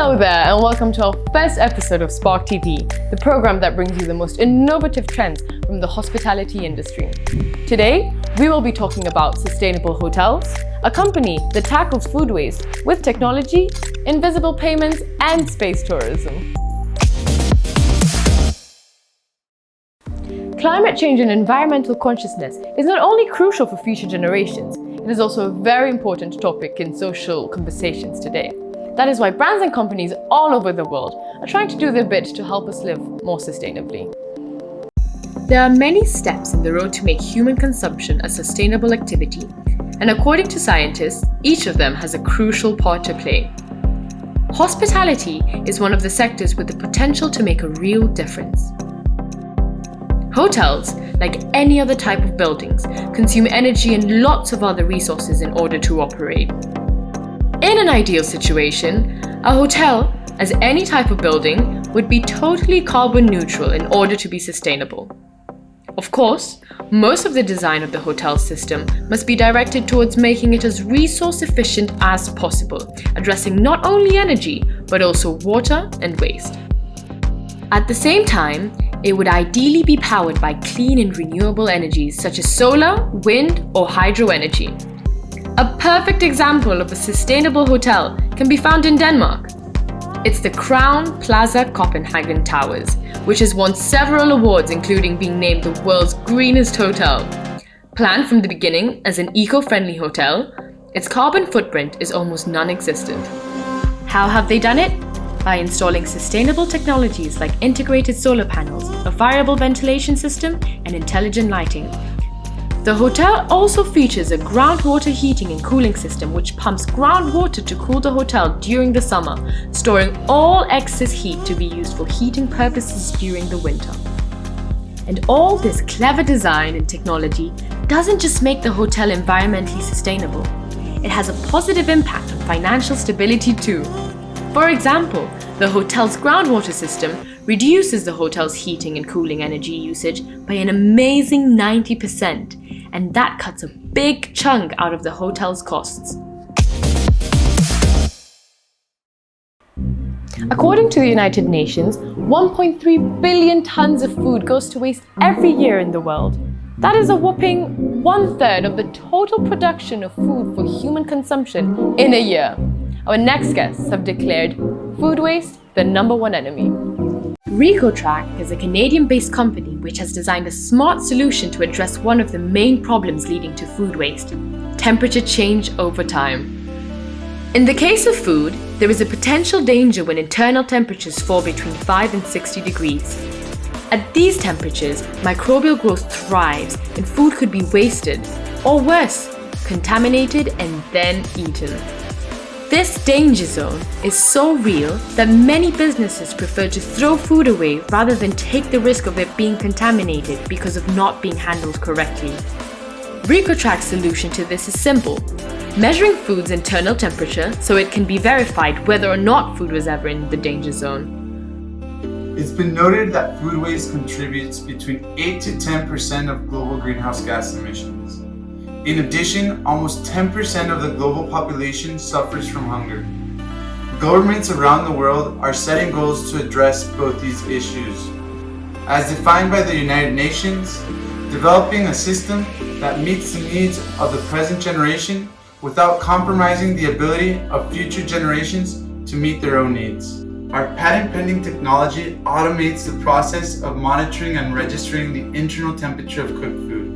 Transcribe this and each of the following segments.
Hello there and welcome to our first episode of Spark TV, the program that brings you the most innovative trends from the hospitality industry. Today, we will be talking about sustainable hotels, a company that tackles food waste with technology, invisible payments, and space tourism. Climate change and environmental consciousness is not only crucial for future generations, it is also a very important topic in social conversations today. That is why brands and companies all over the world are trying to do their bit to help us live more sustainably. There are many steps in the road to make human consumption a sustainable activity, and according to scientists, each of them has a crucial part to play. Hospitality is one of the sectors with the potential to make a real difference. Hotels, like any other type of buildings, consume energy and lots of other resources in order to operate. In an ideal situation, a hotel, as any type of building, would be totally carbon neutral in order to be sustainable. Of course, most of the design of the hotel system must be directed towards making it as resource efficient as possible, addressing not only energy, but also water and waste. At the same time, it would ideally be powered by clean and renewable energies such as solar, wind, or hydro energy. A perfect example of a sustainable hotel can be found in Denmark. It's the Crown Plaza Copenhagen Towers, which has won several awards, including being named the world's greenest hotel. Planned from the beginning as an eco-friendly hotel, its carbon footprint is almost non-existent. How have they done it? By installing sustainable technologies like integrated solar panels, a variable ventilation system, and intelligent lighting. The hotel also features a groundwater heating and cooling system which pumps groundwater to cool the hotel during the summer, storing all excess heat to be used for heating purposes during the winter. And all this clever design and technology doesn't just make the hotel environmentally sustainable, it has a positive impact on financial stability too. For example, the hotel's groundwater system reduces the hotel's heating and cooling energy usage by an amazing 90%, and that cuts a big chunk out of the hotel's costs. According to the United Nations, 1.3 billion tons of food goes to waste every year in the world. That is a whopping 1/3 of the total production of food for human consumption in a year. Our next guests have declared food waste the #1 enemy. recreational is a Canadian-based company which has designed a smart solution to address one of the main problems leading to food waste: temperature change over time. In the case of food, there is a potential danger when internal temperatures fall between 5 and 60 degrees. At these temperatures, microbial growth thrives and food could be wasted, or worse, contaminated and then eaten. This danger zone is so real that many businesses prefer to throw food away rather than take the risk of it being contaminated because of not being handled correctly. recreational's solution to this is simple: measuring food's internal temperature so it can be verified whether or not food was ever in the danger zone. It's been noted that food waste contributes between 8 to 10% of global greenhouse gas emissions. In addition, almost 10% of the global population suffers from hunger. Governments around the world are setting goals to address both these issues. As defined by the United Nations, developing a system that meets the needs of the present generation without compromising the ability of future generations to meet their own needs. Our patent-pending technology automates the process of monitoring and registering the internal temperature of cooked food.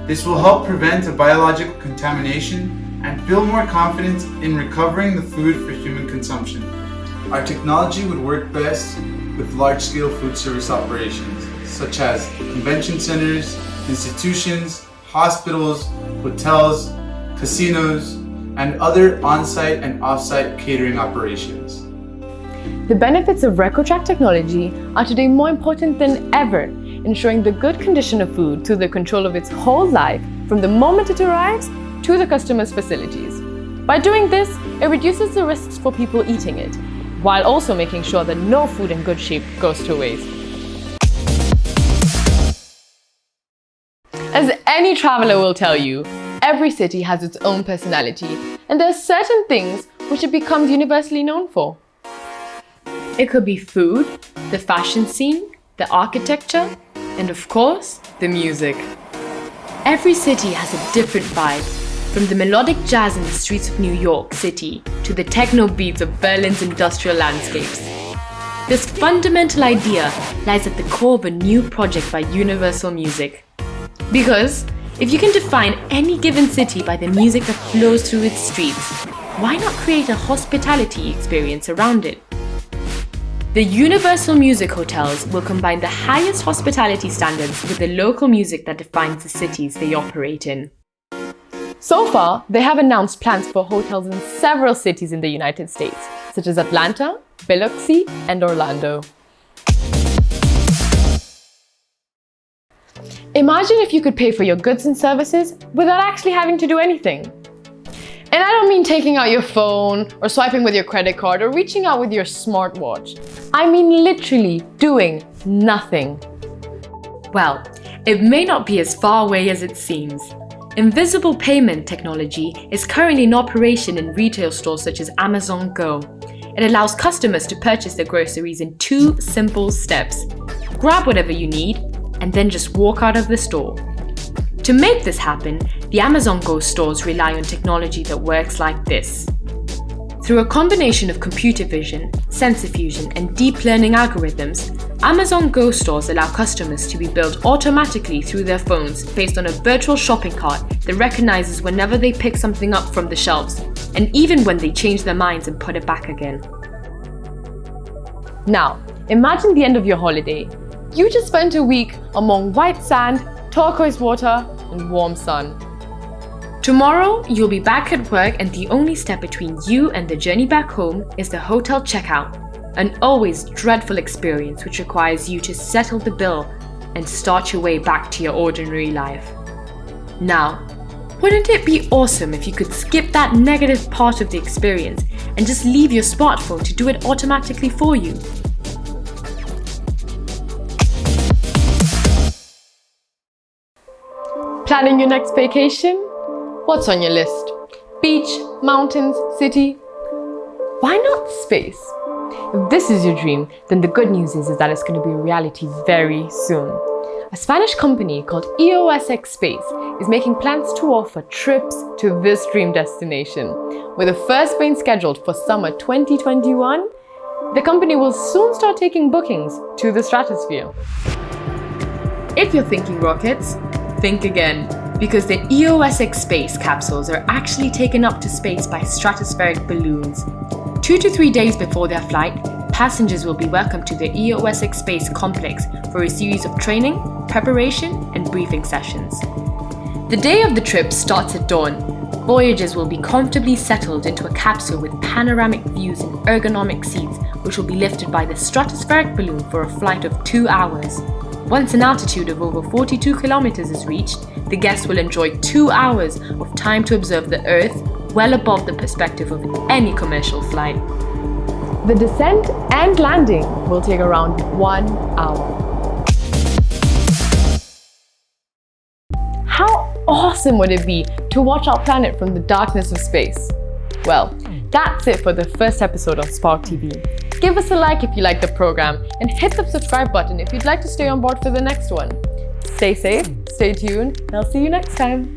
This will help prevent a biological contamination and build more confidence in recovering the food for human consumption. Our technology would work best with large-scale food service operations, such as convention centers, institutions, hospitals, hotels, casinos, and other on-site and off-site catering operations. The benefits of recreational technology are today more important than ever, ensuring the good condition of food through the control of its whole life from the moment it arrives to the customer's facilities. By doing this, it reduces the risks for people eating it, while also making sure that no food in good shape goes to waste. As any traveler will tell you, every city has its own personality, and there are certain things which it becomes universally known for. It could be food, the fashion scene, the architecture, and of course, the music. Every city has a different vibe, from the melodic jazz in the streets of New York City to the techno beats of Berlin's industrial landscapes. This fundamental idea lies at the core of a new project by Universal Music. Because if you can define any given city by the music that flows through its streets, why not create a hospitality experience around it? The Universal Music hotels will combine the highest hospitality standards with the local music that defines the cities they operate in. So far, they have announced plans for hotels in several cities in the United States, such as Atlanta, Biloxi, and Orlando. Imagine if you could pay for your goods and services without actually having to do anything. And I don't mean taking out your phone or swiping with your credit card or reaching out with your smartwatch. I mean literally doing nothing. Well, it may not be as far away as it seems. Invisible payment technology is currently in operation in retail stores such as Amazon Go. It allows customers to purchase their groceries in 2 simple steps. Grab whatever you need and then just walk out of the store. To make this happen, the Amazon Go stores rely on technology that works like this. Through a combination of computer vision, sensor fusion, and deep learning algorithms, Amazon Go stores allow customers to be billed automatically through their phones based on a virtual shopping cart that recognizes whenever they pick something up from the shelves, and even when they change their minds and put it back again. Now, imagine the end of your holiday. You just spent a week among white sand, turquoise water, and warm sun. Tomorrow, you'll be back at work and the only step between you and the journey back home is the hotel checkout, an always dreadful experience which requires you to settle the bill and start your way back to your ordinary life. Now, wouldn't it be awesome if you could skip that negative part of the experience and just leave your smartphone to do it automatically for you? Planning your next vacation? What's on your list? Beach, mountains, city? Why not space? If this is your dream, then the good news is that it's going to be a reality very soon. A Spanish company called EOS Space is making plans to offer trips to this dream destination. With the first being scheduled for summer 2021, the company will soon start taking bookings to the stratosphere. If you're thinking rockets, think again, because the EOS Space capsules are actually taken up to space by stratospheric balloons. 2 to 3 days before their flight, passengers will be welcomed to the EOS Space complex for a series of training, preparation, and briefing sessions. The day of the trip starts at dawn. Voyagers will be comfortably settled into a capsule with panoramic views and ergonomic seats, which will be lifted by the stratospheric balloon for a flight of 2 hours. Once an altitude of over 42 kilometers is reached, the guests will enjoy 2 hours of time to observe the Earth well above the perspective of any commercial flight. The descent and landing will take around 1 hour. How awesome would it be to watch our planet from the darkness of space? Well, that's it for the first episode of Spark TV. Give us a like if you like the program and hit the subscribe button if you'd like to stay on board for the next one. Stay safe, stay tuned, and I'll see you next time.